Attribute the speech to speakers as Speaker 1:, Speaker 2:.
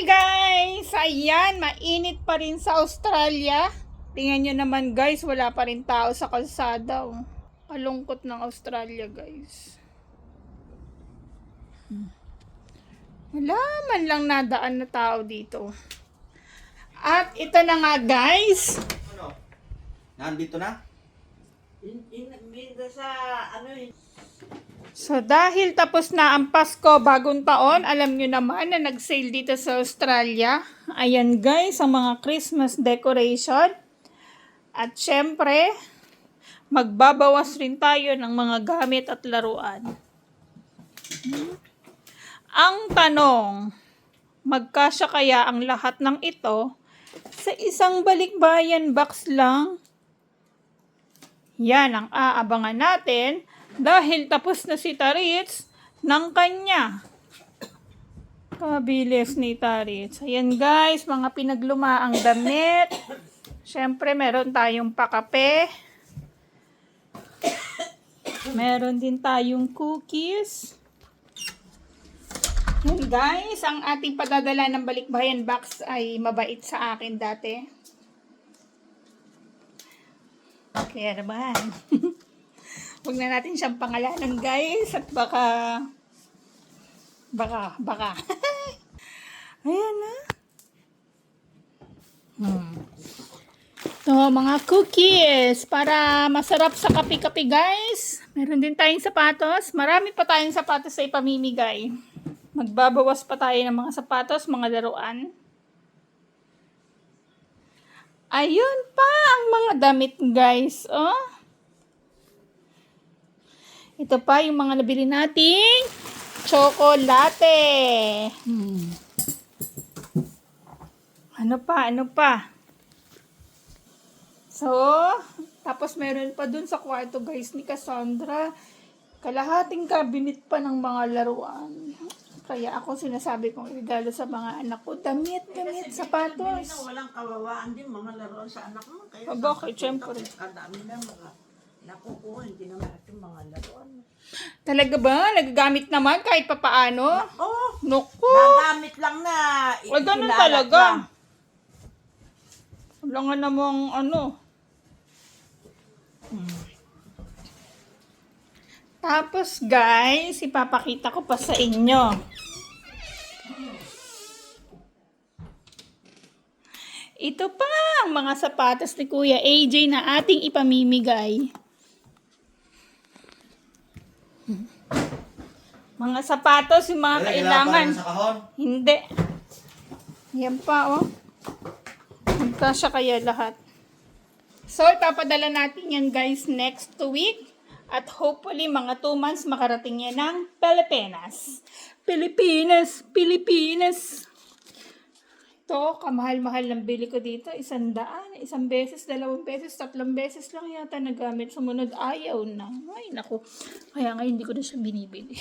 Speaker 1: Hi guys! Ayan, mainit pa rin sa Australia. Tingnan nyo naman guys, wala pa rin tao sa kalsada. Oh. Kalungkot ng Australia guys. Wala man lang nadaan na tao dito. At ito na nga guys.
Speaker 2: Ano? Nandito na?
Speaker 1: So dahil tapos na ang Pasko, bagong taon, alam nyo naman na nag-sale dito sa Australia. Ayan guys, ang mga Christmas decoration. At syempre, magbabawas rin tayo ng mga gamit at laruan. Ang tanong, magkasya kaya ang lahat ng ito sa isang balikbayan box lang? Yan ang aabangan natin dahil tapos na si Taritz ng kanya. Kabilis ni Taritz. Ayan guys, mga pinaglumaang damit. Siyempre, meron tayong pakape. Meron din tayong cookies. Yan guys, ang ating padadala ng balikbayan box ay mabait sa akin dati. Kaya naman. Huwag na natin siyang pangalanan guys at baka. Ayan na. Ito, mga cookies para masarap sa kape-kape guys. Meron din tayong sapatos. Marami pa tayong sapatos sa ipamimigay. Magbabawas pa tayo ng mga sapatos, mga laruan. Ayun pa ang mga damit guys. Oh. Ito pa yung mga nabili nating tsokolate. Ano pa? So, tapos meron pa dun sa kwarto guys ni Cassandra. Kalahating cabinet pa ng mga laruan. Kaya ako sinasabi kong regalo sa mga anak ko, damit, sapatos.
Speaker 3: Walang kawawaan din mga laruan sa anak mo. Kaya
Speaker 1: Bakit? Siyempre.
Speaker 3: Kadami na mga nakukuha, hindi naman natin mga laruan.
Speaker 1: Talaga ba? Nagagamit naman kahit papaano?
Speaker 3: Oo.
Speaker 1: Naku!
Speaker 3: Nagamit lang na.
Speaker 1: Wag ganun
Speaker 3: Kinalat
Speaker 1: talaga.
Speaker 3: lang.
Speaker 1: Wala nga namang ano. Tapos guys, ipapakita ko pa sa inyo. Ito pa ang mga sapatos ni Kuya AJ na ating ipamimigay. Mga sapatos, yung mga kailangan.
Speaker 2: Sa kahon?
Speaker 1: Hindi. Yan pa, oh. Magkasya kaya lahat. So, ipapadala natin yan, guys, next week. At hopefully, mga 2 months, makarating yan ng Pilipinas. Pilipinas! Ito, kamahal-mahal ng bili ko dito. 100, 1 beses, 2 beses, 3 beses lang yata nagamit. Sumunod, ayaw na. Ay, naku. Kaya nga, hindi ko na siya binibili.